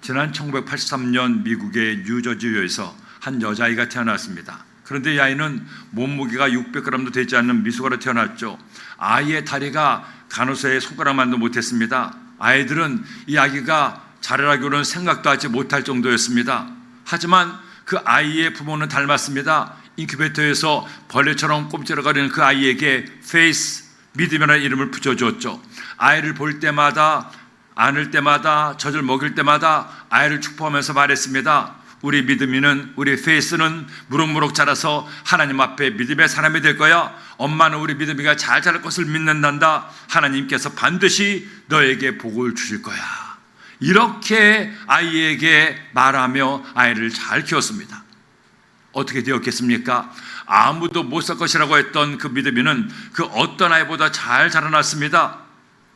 지난 1983년 미국의 뉴저지주에서 한 여자아이가 태어났습니다. 그런데 이 아이는 몸무게가 600g도 되지 않는 미숙아로 태어났죠. 아이의 다리가 간호사의 손가락만도 못했습니다. 아이들은 이 아기가 자라기로는 생각도 하지 못할 정도였습니다. 하지만 그 아이의 부모는 닮았습니다. 인큐베이터에서 벌레처럼 꼼지락거리는 그 아이에게 페이스, 믿음이라는 이름을 붙여주었죠. 아이를 볼 때마다, 안을 때마다, 젖을 먹일 때마다 아이를 축복하면서 말했습니다. 우리 믿음이는, 우리 페이스는 무럭무럭 자라서 하나님 앞에 믿음의 사람이 될 거야. 엄마는 우리 믿음이가 잘 자랄 것을 믿는단다. 하나님께서 반드시 너에게 복을 주실 거야. 이렇게 아이에게 말하며 아이를 잘 키웠습니다. 어떻게 되었겠습니까? 아무도 못 살 것이라고 했던 그 믿음이는 그 어떤 아이보다 잘 자라났습니다.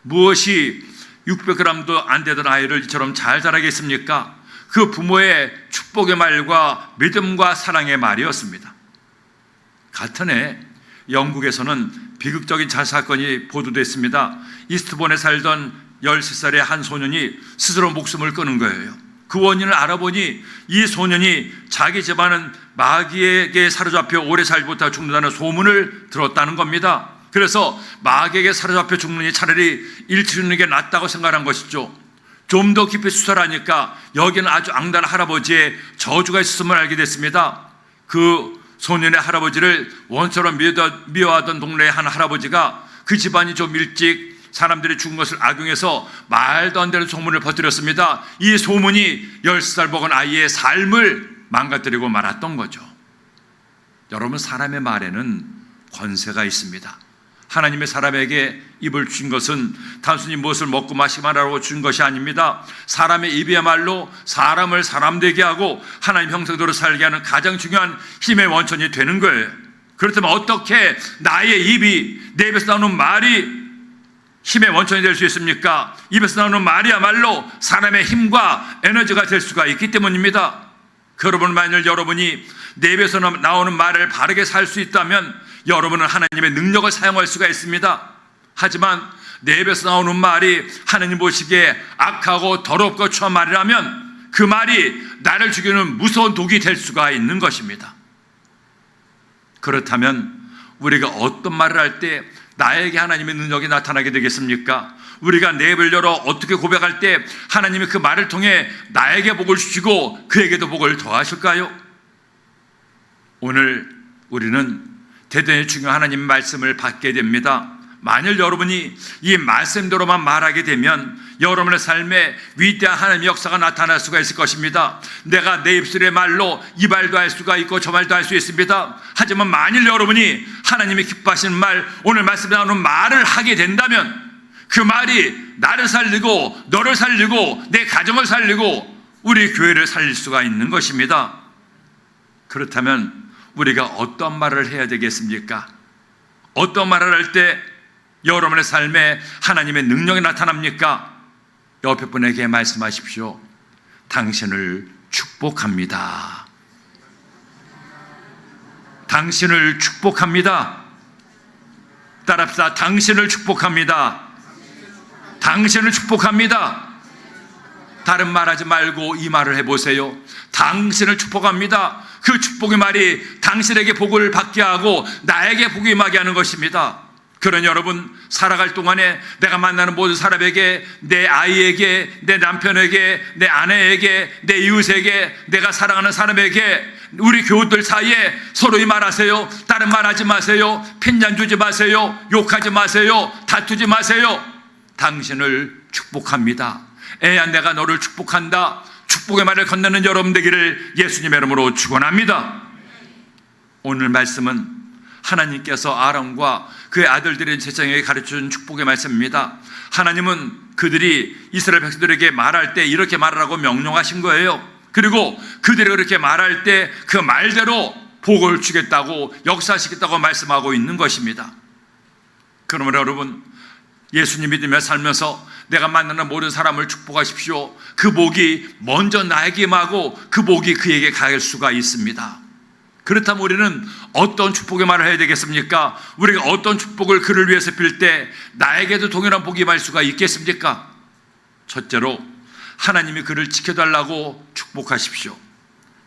무엇이 600g도 안 되던 아이를 이처럼 잘 자라겠습니까? 그 부모의 축복의 말과 믿음과 사랑의 말이었습니다. 같은 해 영국에서는 비극적인 자살사건이 보도됐습니다. 이스트본에 살던 13살의 한 소년이 스스로 목숨을 끊은 거예요. 그 원인을 알아보니 이 소년이 자기 집안은 마귀에게 사로잡혀 오래 살지 못하고 죽는다는 소문을 들었다는 겁니다. 그래서 마귀에게 사로잡혀 죽느니 차라리 일치는 게 낫다고 생각한 것이죠. 좀 더 깊이 수사하니까 여기는 아주 악랄한 할아버지의 저주가 있었음을 알게 됐습니다. 그 소년의 할아버지를 원처럼 미워하던 동네의 한 할아버지가 그 집안이 좀 일찍 사람들이 죽은 것을 악용해서 말도 안 되는 소문을 퍼뜨렸습니다. 이 소문이 10살 먹은 아이의 삶을 망가뜨리고 말았던 거죠. 여러분, 사람의 말에는 권세가 있습니다. 하나님의 사람에게 입을 주신 것은 단순히 무엇을 먹고 마시기만 하라고 준 것이 아닙니다. 사람의 입이야말로 사람을 사람 되게 하고 하나님 형상대로 살게 하는 가장 중요한 힘의 원천이 되는 거예요. 그렇다면 어떻게 나의 입이, 내 입에서 나오는 말이 힘의 원천이 될 수 있습니까? 입에서 나오는 말이야말로 사람의 힘과 에너지가 될 수가 있기 때문입니다. 여러분, 만일 여러분이 내 입에서 나오는 말을 바르게 살 수 있다면 여러분은 하나님의 능력을 사용할 수가 있습니다. 하지만 내 입에서 나오는 말이 하나님 보시기에 악하고 더럽고 추한 말이라면 그 말이 나를 죽이는 무서운 독이 될 수가 있는 것입니다. 그렇다면 우리가 어떤 말을 할 때 나에게 하나님의 능력이 나타나게 되겠습니까? 우리가 내 입을 열어 어떻게 고백할 때 하나님이 그 말을 통해 나에게 복을 주시고 그에게도 복을 더하실까요? 오늘 우리는 대단히 중요한 하나님 말씀을 받게 됩니다. 만일 여러분이 이 말씀대로만 말하게 되면 여러분의 삶에 위대한 하나님의 역사가 나타날 수가 있을 것입니다. 내가 내 입술의 말로 이 말도 할 수가 있고 저 말도 할 수 있습니다. 하지만 만일 여러분이 하나님이 기뻐하시는 말, 오늘 말씀에 나오는 말을 하게 된다면 그 말이 나를 살리고 너를 살리고 내 가정을 살리고 우리 교회를 살릴 수가 있는 것입니다. 그렇다면 우리가 어떤 말을 해야 되겠습니까? 어떤 말을 할 때 여러분의 삶에 하나님의 능력이 나타납니까? 옆에 분에게 말씀하십시오. 당신을 축복합니다. 당신을 축복합니다. 따라합시다. 당신을 축복합니다. 당신을 축복합니다. 다른 말하지 말고 이 말을 해보세요. 당신을 축복합니다. 그 축복의 말이 당신에게 복을 받게 하고 나에게 복이 임하게 하는 것입니다. 그런 여러분, 살아갈 동안에 내가 만나는 모든 사람에게, 내 아이에게, 내 남편에게, 내 아내에게, 내 이웃에게, 내가 사랑하는 사람에게, 우리 교우들 사이에 서로이 말하세요. 다른 말하지 마세요. 핀잔 주지 마세요. 욕하지 마세요. 다투지 마세요. 당신을 축복합니다. 애야, 내가 너를 축복한다. 축복의 말을 건네는 여러분 되기를 예수님의 이름으로 축원합니다. 오늘 말씀은 하나님께서 아론과 그의 아들들의 제사장에게 가르쳐준 축복의 말씀입니다. 하나님은 그들이 이스라엘 백성들에게 말할 때 이렇게 말하라고 명령하신 거예요. 그리고 그들이 그렇게 말할 때 그 말대로 복을 주겠다고, 역사하시겠다고 말씀하고 있는 것입니다. 그러므로 여러분, 예수님 믿으며 살면서 내가 만나는 모든 사람을 축복하십시오. 그 복이 먼저 나에게 임하고 그 복이 그에게 갈 수가 있습니다. 그렇다면 우리는 어떤 축복의 말을 해야 되겠습니까? 우리가 어떤 축복을 그를 위해서 빌 때 나에게도 동일한 복이 임할 수가 있겠습니까? 첫째로, 하나님이 그를 지켜달라고 축복하십시오.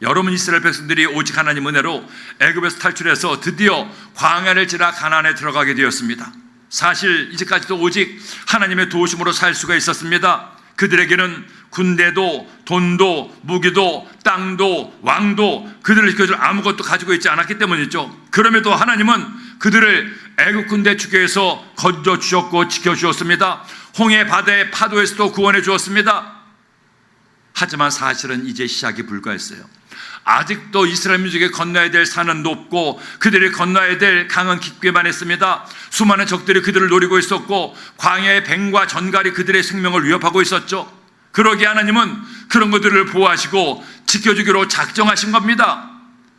여러분, 이스라엘 백성들이 오직 하나님 은혜로 애굽에서 탈출해서 드디어 광야를 지나 가나안에 들어가게 되었습니다. 사실 이제까지도 오직 하나님의 도우심으로 살 수가 있었습니다. 그들에게는 군대도 돈도 무기도 땅도 왕도 그들을 지켜줄 아무것도 가지고 있지 않았기 때문이죠. 그럼에도 하나님은 그들을 애굽 군대 주께에서 건져 주셨고 지켜 주었습니다. 홍해 바다의 파도에서도 구원해 주었습니다. 하지만 사실은 이제 시작이 불과했어요. 아직도 이스라엘 민족이 건너야 될 산은 높고 그들이 건너야 될 강은 깊게만 했습니다. 수많은 적들이 그들을 노리고 있었고 광야의 뱀과 전갈이 그들의 생명을 위협하고 있었죠. 그러기에 하나님은 그런 것들을 보호하시고 지켜주기로 작정하신 겁니다.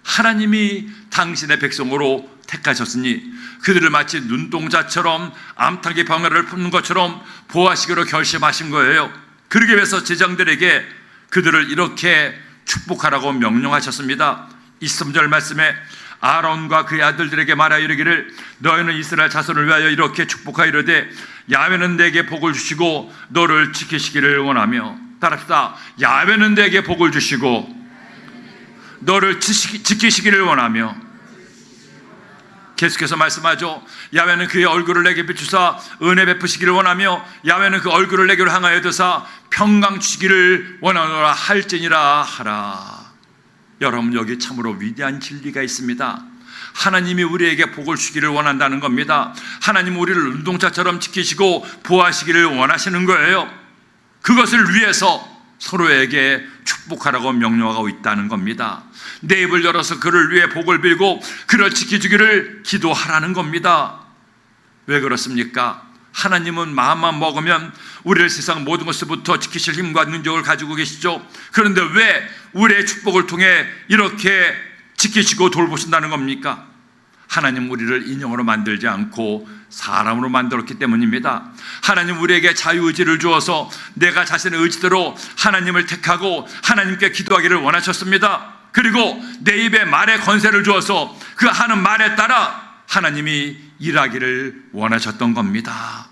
하나님이 당신의 백성으로 택하셨으니 그들을 마치 눈동자처럼 암탉이 병아리를 품는 것처럼 보호하시기로 결심하신 거예요. 그러기 위해서 제장들에게 그들을 이렇게 축복하라고 명령하셨습니다. 23절 말씀에 아론과 그의 아들들에게 말하여 이르기를 너희는 이스라엘 자손을 위하여 이렇게 축복하여 이르되 야훼는 내게 복을 주시고 너를 지키시기를 원하며, 따라합시다. 야훼는 내게 복을 주시고 너를 지키시기를 원하며. 계속해서 말씀하죠. 야훼는 그의 얼굴을 내게 비추사 은혜 베푸시기를 원하며 야훼는 그 얼굴을 내게로 향하여 드사 평강 주시기를 원하노라 할지니라 하라. 여러분, 여기 참으로 위대한 진리가 있습니다. 하나님이 우리에게 복을 주기를 원한다는 겁니다. 하나님은 우리를 눈동자처럼 지키시고 보호하시기를 원하시는 거예요. 그것을 위해서 서로에게 축복하라고 명령하고 있다는 겁니다. 내 입을 열어서 그를 위해 복을 빌고 그를 지켜주기를 기도하라는 겁니다. 왜 그렇습니까? 하나님은 마음만 먹으면 우리를 세상 모든 것으로부터 지키실 힘과 능력을 가지고 계시죠. 그런데 왜 우리의 축복을 통해 이렇게 지키시고 돌보신다는 겁니까? 하나님 우리를 인형으로 만들지 않고 사람으로 만들었기 때문입니다. 하나님 우리에게 자유의지를 주어서 내가 자신의 의지대로 하나님을 택하고 하나님께 기도하기를 원하셨습니다. 그리고 내 입에 말의 권세를 주어서 그 하는 말에 따라 하나님이 일하기를 원하셨던 겁니다.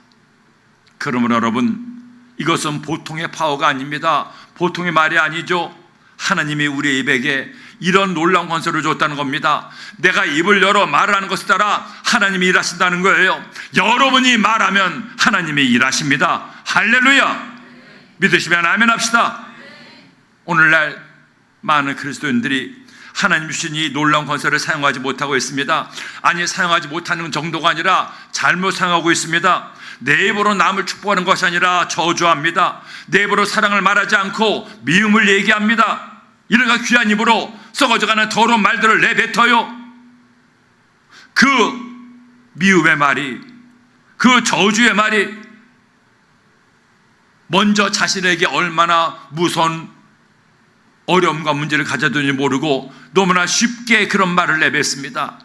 그러므로 여러분, 이것은 보통의 파워가 아닙니다. 보통의 말이 아니죠. 하나님이 우리의 입에게 이런 놀라운 권세를 줬다는 겁니다. 내가 입을 열어 말을 하는 것에 따라 하나님이 일하신다는 거예요. 여러분이 말하면 하나님이 일하십니다. 할렐루야. 믿으시면 아멘 합시다. 오늘날 많은 그리스도인들이 하나님 주신 이 놀라운 권세를 사용하지 못하고 있습니다. 아니, 사용하지 못하는 정도가 아니라 잘못 사용하고 있습니다. 내 입으로 남을 축복하는 것이 아니라 저주합니다. 내 입으로 사랑을 말하지 않고 미움을 얘기합니다. 이러가 귀한 입으로 썩어져가는 더러운 말들을 내뱉어요. 그 미움의 말이, 그 저주의 말이 먼저 자신에게 얼마나 무서운 어려움과 문제를 가져두는지 모르고 너무나 쉽게 그런 말을 내뱉습니다.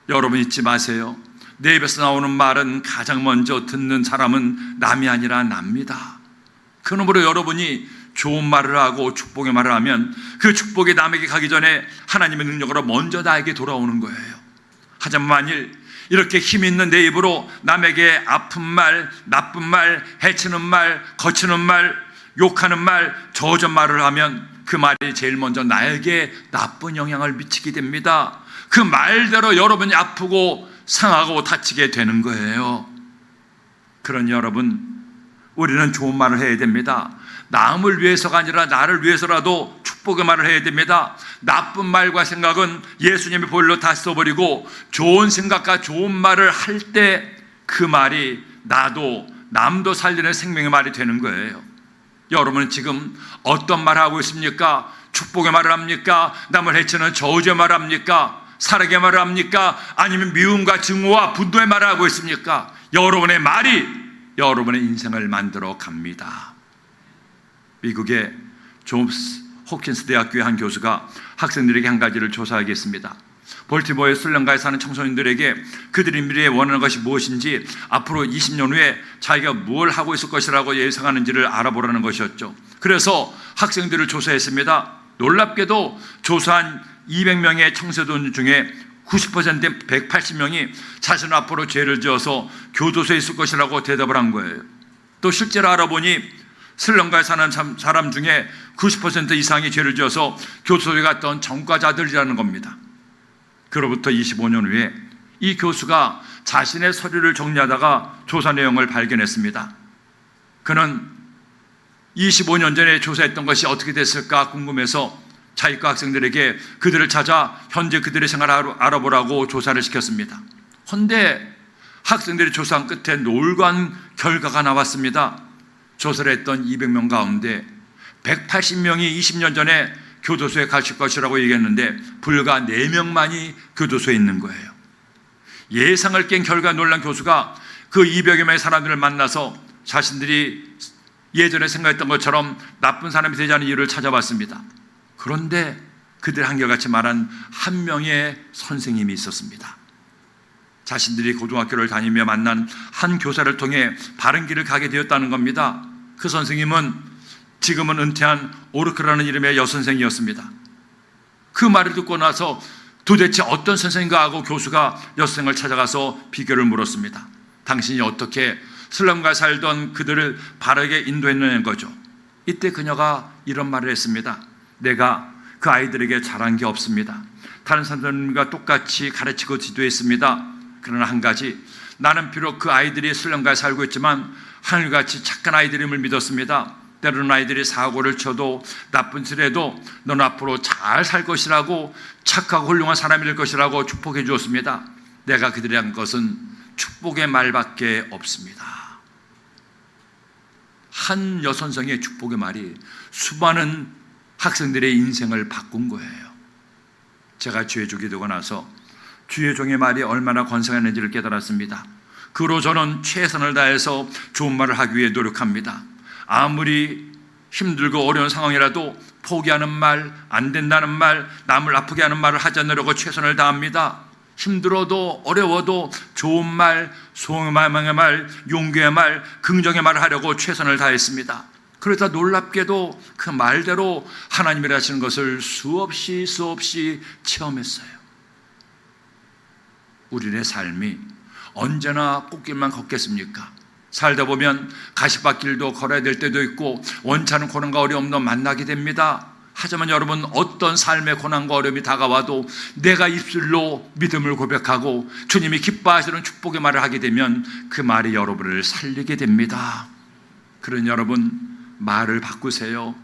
여러분, 잊지 마세요. 내 입에서 나오는 말은 가장 먼저 듣는 사람은 남이 아니라 납니다. 그러므로 여러분이 좋은 말을 하고 축복의 말을 하면 그 축복이 남에게 가기 전에 하나님의 능력으로 먼저 나에게 돌아오는 거예요. 하지만 만일 이렇게 힘 있는 내 입으로 남에게 아픈 말, 나쁜 말, 해치는 말, 거치는 말, 욕하는 말, 저주의 말을 하면 그 말이 제일 먼저 나에게 나쁜 영향을 미치게 됩니다. 그 말대로 여러분이 아프고 상하고 다치게 되는 거예요. 그러니 여러분, 우리는 좋은 말을 해야 됩니다. 남을 위해서가 아니라 나를 위해서라도 축복의 말을 해야 됩니다. 나쁜 말과 생각은 예수님의 보혈로 다 써버리고 좋은 생각과 좋은 말을 할 때 그 말이 나도 남도 살리는 생명의 말이 되는 거예요. 여러분은 지금 어떤 말을 하고 있습니까? 축복의 말을 합니까? 남을 해치는 저주의 말을 합니까? 사랑의 말을 합니까? 아니면 미움과 증오와 분노의 말을 하고 있습니까? 여러분의 말이 여러분의 인생을 만들어 갑니다. 미국의 존스 호킨스 대학교의 한 교수가 학생들에게 한 가지를 조사하겠습니다. 볼티모어의 슬럼가에 사는 청소년들에게 그들이 미래에 원하는 것이 무엇인지, 앞으로 20년 후에 자기가 뭘 하고 있을 것이라고 예상하는지를 알아보라는 것이었죠. 그래서 학생들을 조사했습니다. 놀랍게도 조사한 200명의 청소년 중에 90%인 180명이 자신은 앞으로 죄를 지어서 교도소에 있을 것이라고 대답을 한 거예요. 또 실제로 알아보니 스리랑카에 사는 사람 중에 90% 이상이 죄를 지어서 교도소에 갔던 전과자들이라는 겁니다. 그로부터 25년 후에 이 교수가 자신의 서류를 정리하다가 조사 내용을 발견했습니다. 그는 25년 전에 조사했던 것이 어떻게 됐을까 궁금해서 자기과 학생들에게 그들을 찾아 현재 그들의 생활을 알아보라고 조사를 시켰습니다. 그런데 학생들이 조사한 끝에 놀라운 결과가 나왔습니다. 조사를 했던 200명 가운데 180명이 20년 전에 교도소에 가실 것이라고 얘기했는데 불과 4명만이 교도소에 있는 거예요. 예상을 깬 결과 놀란 교수가 그 200여 명의 사람들을 만나서 자신들이 예전에 생각했던 것처럼 나쁜 사람이 되지 않은 이유를 찾아봤습니다. 그런데 그들 한결같이 말한 한 명의 선생님이 있었습니다. 자신들이 고등학교를 다니며 만난 한 교사를 통해 바른 길을 가게 되었다는 겁니다. 그 선생님은 지금은 은퇴한 오르크라는 이름의 여선생이었습니다. 그 말을 듣고 나서 도대체 어떤 선생인가 하고 교수가 여선생을 찾아가서 비결을 물었습니다. 당신이 어떻게 슬럼가에 살던 그들을 바르게 인도했느냐는 거죠. 이때 그녀가 이런 말을 했습니다. 내가 그 아이들에게 잘한 게 없습니다. 다른 사람들과 똑같이 가르치고 지도했습니다. 그러나 한 가지, 나는 비록 그 아이들이 슬럼가에 살고 있지만 하늘같이 착한 아이들임을 믿었습니다. 때로는 아이들이 사고를 쳐도 나쁜 짓을 해도 넌 앞으로 잘 살 것이라고, 착하고 훌륭한 사람이 될 것이라고 축복해 주었습니다. 내가 그들이 한 것은 축복의 말밖에 없습니다. 한 여선생의 축복의 말이 수많은 학생들의 인생을 바꾼 거예요. 제가 주의 종이 되고 나서 주의 종의 말이 얼마나 권세가 있는지를 깨달았습니다. 그로 저는 최선을 다해서 좋은 말을 하기 위해 노력합니다. 아무리 힘들고 어려운 상황이라도 포기하는 말, 안 된다는 말, 남을 아프게 하는 말을 하지 않으려고 최선을 다합니다. 힘들어도 어려워도 좋은 말, 소망의 말, 용기의 말, 긍정의 말을 하려고 최선을 다했습니다. 그러다 놀랍게도 그 말대로 하나님이 하시는 것을 수없이 체험했어요. 우리의 삶이 언제나 꽃길만 걷겠습니까? 살다 보면 가시밭길도 걸어야 될 때도 있고 원찮은 고난과 어려움도 만나게 됩니다. 하지만 여러분, 어떤 삶의 고난과 어려움이 다가와도 내가 입술로 믿음을 고백하고 주님이 기뻐하시는 축복의 말을 하게 되면 그 말이 여러분을 살리게 됩니다. 그런 여러분, 말을 바꾸세요.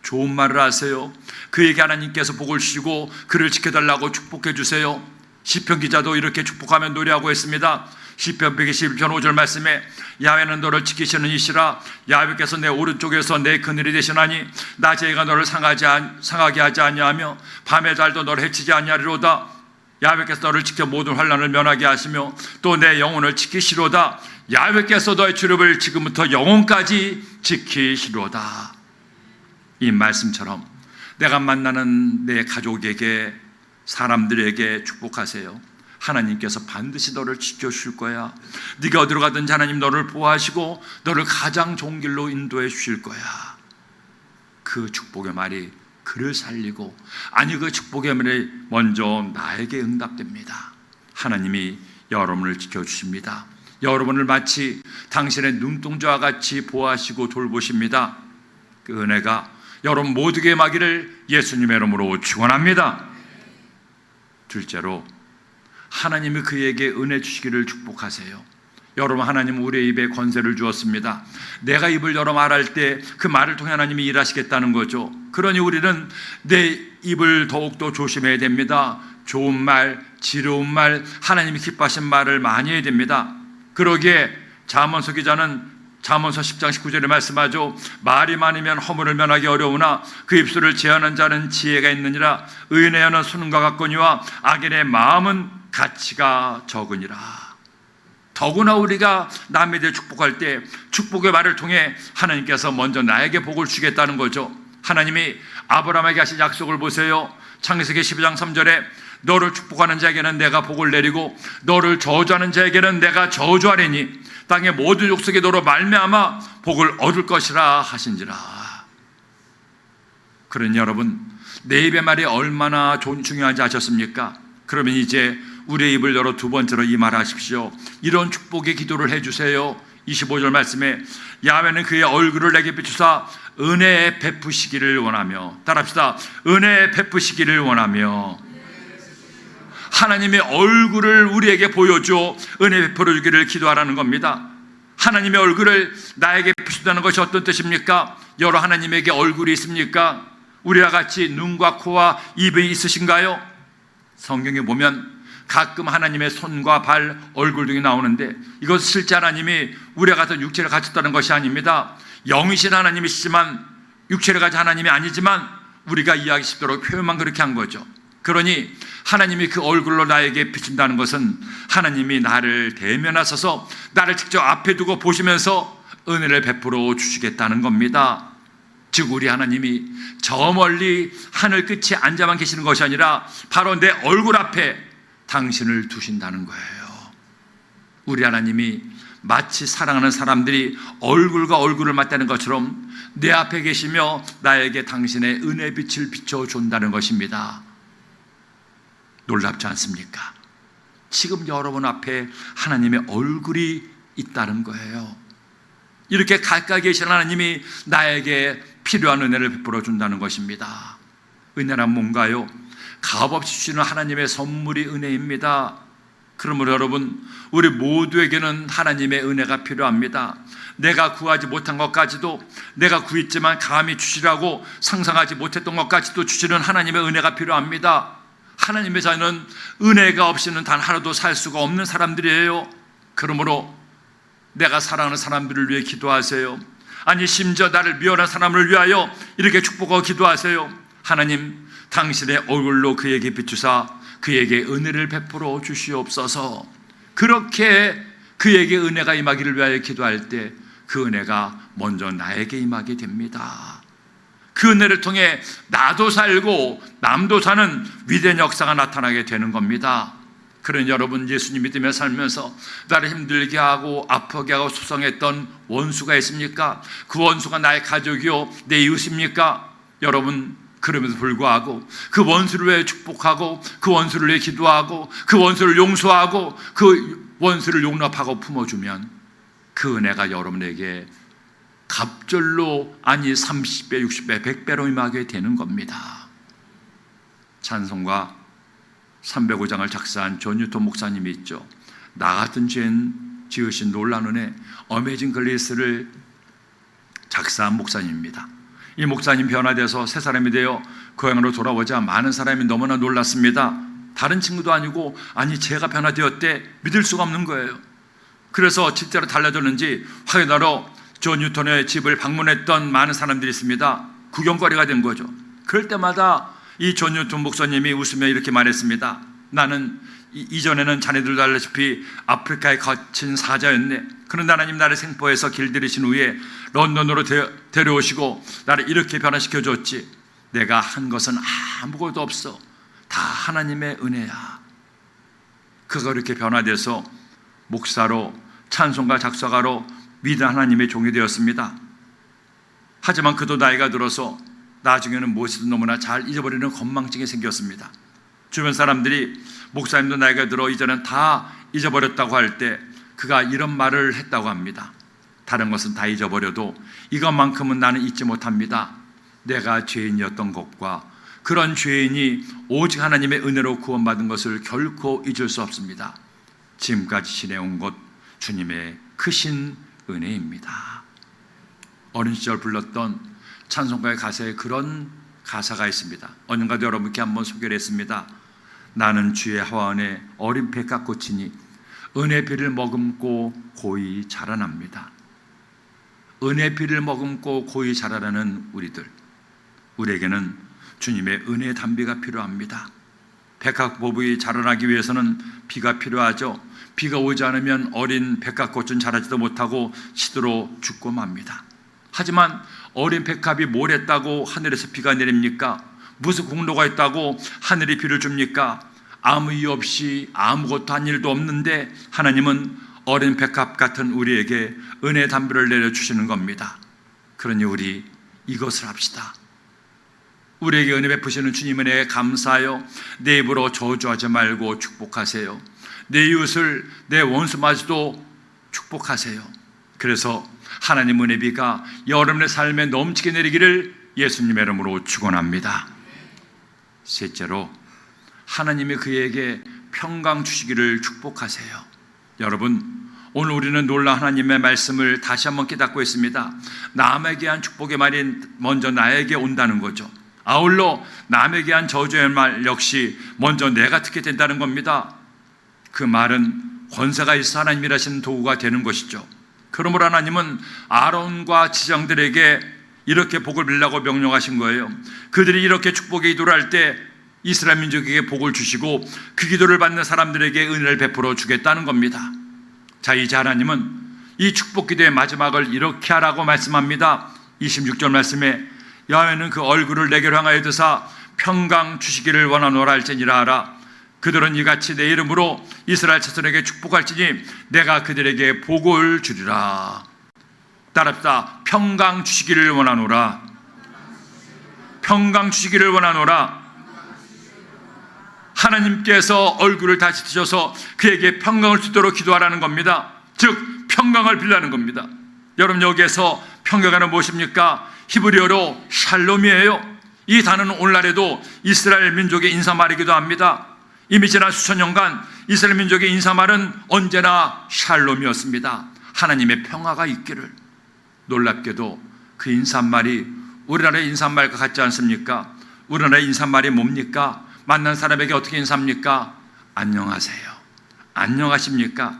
좋은 말을 하세요. 그에게 하나님께서 복을 주시고 그를 지켜달라고 축복해 주세요. 시편 기자도 이렇게 축복하며 노래하고 있습니다. 시편 121편 5절 말씀에 야훼는 너를 지키시는 이시라. 야훼께서 내 오른쪽에서 내 그늘이 되시나니 낮에 해가 너를 상하게 하지 아니하며 밤의 달도 너를 해치지 아니하리로다. 야훼께서 너를 지켜 모든 환난을 면하게 하시며 또 내 영혼을 지키시로다. 야훼께서 너의 출입을 지금부터 영혼까지 지키시로다. 이 말씀처럼 내가 만나는 내 가족에게, 사람들에게 축복하세요. 하나님께서 반드시 너를 지켜주실 거야. 네가 어디로 가든지 하나님 너를 보호하시고 너를 가장 좋은 길로 인도해 주실 거야. 그 축복의 말이 그를 살리고, 아니 그 축복의 말이 먼저 나에게 응답됩니다. 하나님이 여러분을 지켜주십니다. 여러분을 마치 당신의 눈동자와 같이 보호하시고 돌보십니다. 그 은혜가 여러분 모두에게 임하기를 예수님의 이름으로 축원합니다. 둘째로, 하나님이 그에게 은혜 주시기를 축복하세요. 여러분, 하나님은 우리의 입에 권세를 주었습니다. 내가 입을 열어 말할 때 그 말을 통해 하나님이 일하시겠다는 거죠. 그러니 우리는 내 입을 더욱더 조심해야 됩니다. 좋은 말, 지혜로운 말, 하나님이 기뻐하신 말을 많이 해야 됩니다. 그러기에 잠언서 기자는 잠언서 10장 19절에 말씀하죠. 말이 많으면 허물을 면하기 어려우나 그 입술을 제한하는 자는 지혜가 있느니라. 의인의 혀는 수능과 같거니와 악인의 마음은 가치가 적으니라. 더구나 우리가 남에 대해 축복할 때 축복의 말을 통해 하나님께서 먼저 나에게 복을 주겠다는 거죠. 하나님이 아브라함에게 하신 약속을 보세요. 창세기 12장 3절에 너를 축복하는 자에게는 내가 복을 내리고 너를 저주하는 자에게는 내가 저주하리니 땅의 모든 족속이 너로 말미암아 복을 얻을 것이라 하신지라. 그러니 여러분, 내 입의 말이 얼마나 중요한지 아셨습니까? 그러면 이제 우리의 입을 열어 두 번째로 이 말 하십시오. 이런 축복의 기도를 해주세요. 25절 말씀에 야훼는 그의 얼굴을 내게 비추사 은혜에 베푸시기를 원하며, 따라합시다. 은혜에 베푸시기를 원하며, 하나님의 얼굴을 우리에게 보여줘 은혜 베풀어 주기를 기도하라는 겁니다. 하나님의 얼굴을 나에게 비추다는 것이 어떤 뜻입니까? 여러 하나님에게 얼굴이 있습니까? 우리와 같이 눈과 코와 입이 있으신가요? 성경에 보면 가끔 하나님의 손과 발, 얼굴 등이 나오는데 이것 실제 하나님이 우리와 같은 육체를 가졌다는 것이 아닙니다. 영이신 하나님이시지만 육체를 가진 하나님이 아니지만 우리가 이해하기 쉽도록 표현만 그렇게 한 거죠. 그러니 하나님이 그 얼굴로 나에게 비춘다는 것은 하나님이 나를 대면하셔서 나를 직접 앞에 두고 보시면서 은혜를 베풀어 주시겠다는 겁니다. 즉 우리 하나님이 저 멀리 하늘 끝에 앉아만 계시는 것이 아니라 바로 내 얼굴 앞에 당신을 두신다는 거예요. 우리 하나님이 마치 사랑하는 사람들이 얼굴과 얼굴을 맞대는 것처럼 내 앞에 계시며 나에게 당신의 은혜 빛을 비춰준다는 것입니다. 놀랍지 않습니까? 지금 여러분 앞에 하나님의 얼굴이 있다는 거예요. 이렇게 가까이 계신 하나님이 나에게 필요한 은혜를 베풀어 준다는 것입니다. 은혜란 뭔가요? 값없이 주시는 하나님의 선물이 은혜입니다. 그러므로 여러분, 우리 모두에게는 하나님의 은혜가 필요합니다. 내가 구하지 못한 것까지도, 내가 구했지만 감히 주시라고 상상하지 못했던 것까지도 주시는 하나님의 은혜가 필요합니다. 하나님의 자녀는 은혜가 없이는 단 하루도 살 수가 없는 사람들이에요. 그러므로 내가 사랑하는 사람들을 위해 기도하세요. 아니 심지어 나를 미워하는 사람을 위하여 이렇게 축복하고 기도하세요. 하나님, 당신의 얼굴로 그에게 비추사 그에게 은혜를 베풀어 주시옵소서. 그렇게 그에게 은혜가 임하기를 위하여 기도할 때 그 은혜가 먼저 나에게 임하게 됩니다. 그 은혜를 통해 나도 살고 남도 사는 위대한 역사가 나타나게 되는 겁니다. 그런 여러분, 예수님 믿으며 살면서 나를 힘들게 하고 아프게 하고 수성했던 원수가 있습니까? 그 원수가 나의 가족이요 내 이웃입니까? 여러분, 그럼에도 불구하고 그 원수를 위해 축복하고 그 원수를 위해 기도하고 그 원수를 용서하고 그 원수를 용납하고 품어주면 그 은혜가 여러분에게 갑절로, 아니 30배, 60배, 100배로 임하게 되는 겁니다. 찬송가 305장을 작사한 존 뉴턴 목사님이 있죠. 나 같은 죄인 지으신 놀라운 은혜, 어메이징 글레이스를 작사한 목사님입니다. 이 목사님 변화돼서 새 사람이 되어 고향으로 돌아오자 많은 사람이 너무나 놀랐습니다. 다른 친구도 아니고, 아니 제가 변화되었대, 믿을 수가 없는 거예요. 그래서 실제로 달라졌는지 확인하러 존 뉴턴의 집을 방문했던 많은 사람들이 있습니다. 구경거리가 된 거죠. 그럴 때마다 이 존 뉴턴 목사님이 웃으며 이렇게 말했습니다. 나는 이전에는 자네들도 알다시피 아프리카에 갇힌 사자였네. 그런데 하나님 나를 생포해서 길들이신 후에 런던으로 데려오시고 나를 이렇게 변화시켜 줬지. 내가 한 것은 아무것도 없어. 다 하나님의 은혜야. 그가 이렇게 변화돼서 목사로, 찬송가 작사가로 위대한 하나님의 종이 되었습니다. 하지만 그도 나이가 들어서 나중에는 무엇이든 너무나 잘 잊어버리는 건망증이 생겼습니다. 주변 사람들이 목사님도 나이가 들어 이제는 다 잊어버렸다고 할 때 그가 이런 말을 했다고 합니다. 다른 것은 다 잊어버려도 이것만큼은 나는 잊지 못합니다. 내가 죄인이었던 것과 그런 죄인이 오직 하나님의 은혜로 구원받은 것을 결코 잊을 수 없습니다. 지금까지 지내온 것 주님의 크신 은혜입니다. 어린 시절 불렀던 찬송가의 가사에 그런 가사가 있습니다. 언젠가도 여러분께 한번 소개를 했습니다. 나는 주의 하원에 어린 백합꽃이니 은혜 비를 머금고 고이 자라납니다. 은혜 비를 머금고 고이 자라나는 우리에게는 주님의 은혜 담비가 필요합니다. 백합꽃이 자라나기 위해서는 비가 필요하죠. 비가 오지 않으면 어린 백합꽃은 자라지도 못하고 시들어 죽고 맙니다. 하지만 어린 백합이 뭘 했다고 하늘에서 비가 내립니까? 무슨 공로가 있다고 하늘이 비를 줍니까? 아무 이유 없이 아무것도 한 일도 없는데 하나님은 어린 백합 같은 우리에게 은혜 담비를 내려주시는 겁니다. 그러니 우리 이것을 합시다. 우리에게 은혜 베푸시는 주님 은혜에 감사하여 내 입으로 저주하지 말고 축복하세요. 내 이웃을, 내 원수마저도 축복하세요. 그래서 하나님 은혜 비가 여러분의 삶에 넘치게 내리기를 예수님의 이름으로 축원합니다. 셋째로, 하나님이 그에게 평강 주시기를 축복하세요. 여러분, 오늘 우리는 놀라운 하나님의 말씀을 다시 한번 깨닫고 있습니다. 남에게 한 축복의 말이 먼저 나에게 온다는 거죠. 아울러 남에게 한 저주의 말 역시 먼저 내가 듣게 된다는 겁니다. 그 말은 권세가 있어 하나님이 하시는 도구가 되는 것이죠. 그러므로 하나님은 아론과 지장들에게 이렇게 복을 빌라고 명령하신 거예요. 그들이 이렇게 축복의 기도를 할 때 이스라엘 민족에게 복을 주시고 그 기도를 받는 사람들에게 은혜를 베풀어 주겠다는 겁니다. 자, 이제 하나님은 이 축복 기도의 마지막을 이렇게 하라고 말씀합니다. 26절 말씀에 야훼는 그 얼굴을 내게로 향하여 드사 평강 주시기를 원하노라 할지니라 하라. 그들은 이같이 내 이름으로 이스라엘 자손에게 축복할지니 내가 그들에게 복을 주리라. 따라합시다. 평강 주시기를 원하노라. 평강 주시기를 원하노라. 하나님께서 얼굴을 다시 드셔서 그에게 평강을 주도록 기도하라는 겁니다. 즉 평강을 빌라는 겁니다. 여러분, 여기에서 평강은 무엇입니까? 히브리어로 샬롬이에요. 이 단어는 오늘날에도 이스라엘 민족의 인사말이기도 합니다. 이미 지난 수천 년간 이스라엘 민족의 인사말은 언제나 샬롬이었습니다. 하나님의 평화가 있기를. 놀랍게도 그 인사말이 우리나라의 인사말과 같지 않습니까? 우리나라의 인사말이 뭡니까? 만난 사람에게 어떻게 인사합니까? 안녕하세요. 안녕하십니까?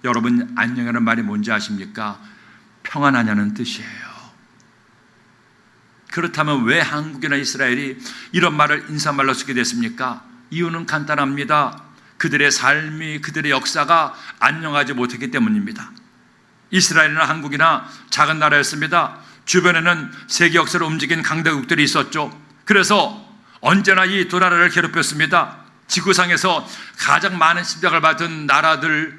여러분, 안녕이라는 말이 뭔지 아십니까? 평안하냐는 뜻이에요. 그렇다면 왜 한국이나 이스라엘이 이런 말을 인사말로 쓰게 됐습니까? 이유는 간단합니다. 그들의 삶이, 그들의 역사가 안녕하지 못했기 때문입니다. 이스라엘이나 한국이나 작은 나라였습니다. 주변에는 세계 역사를 움직인 강대국들이 있었죠. 그래서 언제나 이 두 나라를 괴롭혔습니다. 지구상에서 가장 많은 침략을 받은 나라들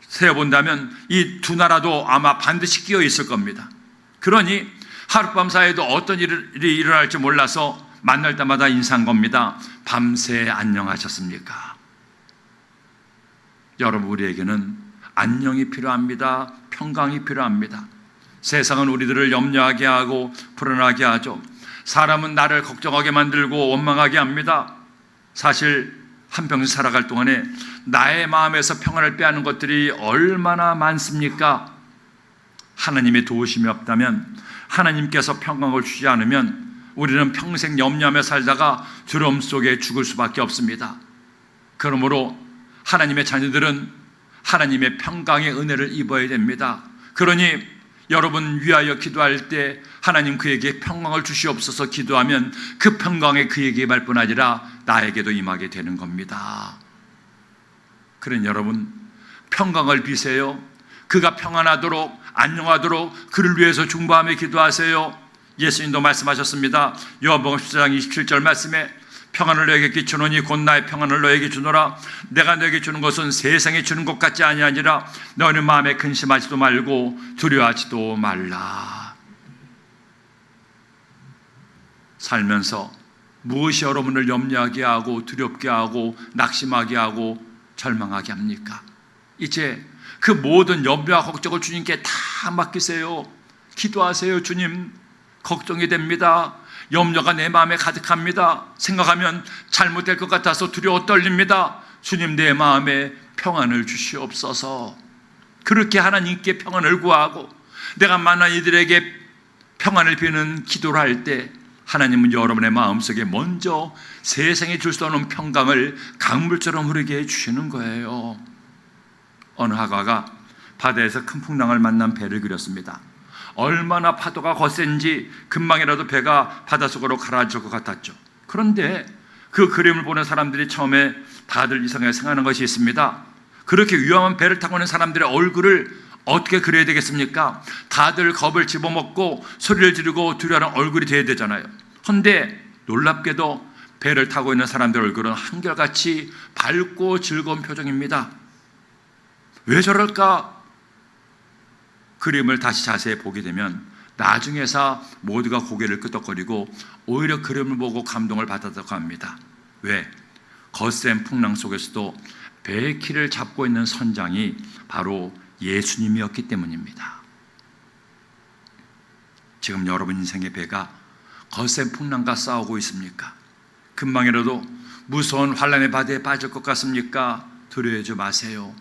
세어본다면 이 두 나라도 아마 반드시 끼어 있을 겁니다. 그러니 하룻밤 사이에도 어떤 일이 일어날지 몰라서 만날 때마다 인사한 겁니다. 밤새 안녕하셨습니까? 여러분, 우리에게는 안녕이 필요합니다. 평강이 필요합니다. 세상은 우리들을 염려하게 하고 불안하게 하죠. 사람은 나를 걱정하게 만들고 원망하게 합니다. 사실 한평생 살아갈 동안에 나의 마음에서 평안을 빼앗는 것들이 얼마나 많습니까? 하나님의 도우심이 없다면, 하나님께서 평강을 주지 않으면 우리는 평생 염려하며 살다가 두려움 속에 죽을 수밖에 없습니다. 그러므로 하나님의 자녀들은 하나님의 평강의 은혜를 입어야 됩니다. 그러니 여러분 위하여 기도할 때 하나님 그에게 평강을 주시옵소서 기도하면 그 평강이 그에게 임할 뿐 아니라 나에게도 임하게 되는 겁니다. 그러니 여러분, 평강을 비세요. 그가 평안하도록, 안녕하도록 그를 위해서 중보하며 기도하세요. 예수님도 말씀하셨습니다. 요한복음 14장 27절 말씀에 평안을 너에게 끼치노니 곧 나의 평안을 너에게 주노라. 내가 너에게 주는 것은 세상에 주는 것 같지 아니하니라. 너는 마음에 근심하지도 말고 두려워하지도 말라. 살면서 무엇이 여러분을 염려하게 하고 두렵게 하고 낙심하게 하고 절망하게 합니까? 이제 그 모든 염려와 걱정을 주님께 다 맡기세요. 기도하세요. 주님, 걱정이 됩니다. 염려가 내 마음에 가득합니다. 생각하면 잘못될 것 같아서 두려워 떨립니다. 주님, 내 마음에 평안을 주시옵소서. 그렇게 하나님께 평안을 구하고 내가 만난 이들에게 평안을 비는 기도를 할 때 하나님은 여러분의 마음속에 먼저 세상에 줄 수 없는 평강을 강물처럼 흐르게 해주시는 거예요. 어느 화가가 바다에서 큰 풍랑을 만난 배를 그렸습니다. 얼마나 파도가 거센지 금방이라도 배가 바닷속으로 가라앉을 것 같았죠. 그런데 그 그림을 보는 사람들이 처음에 다들 이상하게 생각하는 것이 있습니다. 그렇게 위험한 배를 타고 있는 사람들의 얼굴을 어떻게 그려야 되겠습니까? 다들 겁을 집어먹고 소리를 지르고 두려워하는 얼굴이 돼야 되잖아요. 그런데 놀랍게도 배를 타고 있는 사람들의 얼굴은 한결같이 밝고 즐거운 표정입니다. 왜 저럴까? 그림을 다시 자세히 보게 되면 나중에서 모두가 고개를 끄덕거리고 오히려 그림을 보고 감동을 받았다고 합니다. 왜? 거센 풍랑 속에서도 배의 키를 잡고 있는 선장이 바로 예수님이었기 때문입니다. 지금 여러분 인생의 배가 거센 풍랑과 싸우고 있습니까? 금방이라도 무서운 환란의 바다에 빠질 것 같습니까? 두려워하지 마세요.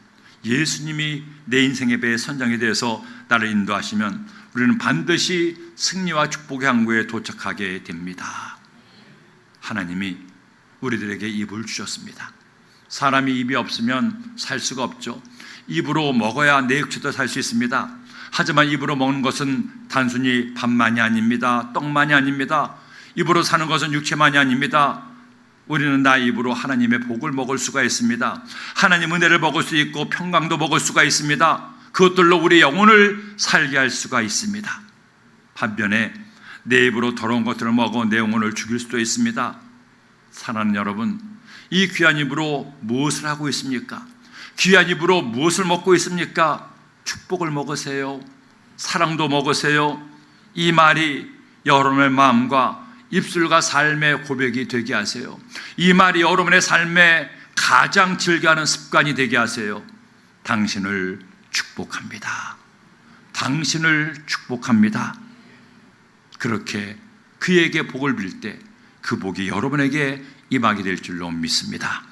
예수님이 내 인생의 배의 선장이 되어서 나를 인도하시면 우리는 반드시 승리와 축복의 항구에 도착하게 됩니다. 하나님이 우리들에게 입을 주셨습니다. 사람이 입이 없으면 살 수가 없죠. 입으로 먹어야 내 육체도 살 수 있습니다. 하지만 입으로 먹는 것은 단순히 밥만이 아닙니다. 떡만이 아닙니다. 입으로 사는 것은 육체만이 아닙니다. 우리는 나의 입으로 하나님의 복을 먹을 수가 있습니다. 하나님 은혜를 먹을 수 있고 평강도 먹을 수가 있습니다. 그것들로 우리의 영혼을 살게 할 수가 있습니다. 반면에 내 입으로 더러운 것들을 먹어 내 영혼을 죽일 수도 있습니다. 사랑하는 여러분, 이 귀한 입으로 무엇을 하고 있습니까? 귀한 입으로 무엇을 먹고 있습니까? 축복을 먹으세요. 사랑도 먹으세요. 이 말이 여러분의 마음과 입술과 삶의 고백이 되게 하세요. 이 말이 여러분의 삶에 가장 즐겨하는 습관이 되게 하세요. 당신을 축복합니다. 당신을 축복합니다. 그렇게 그에게 복을 빌 때 그 복이 여러분에게 임하게 될 줄로 믿습니다.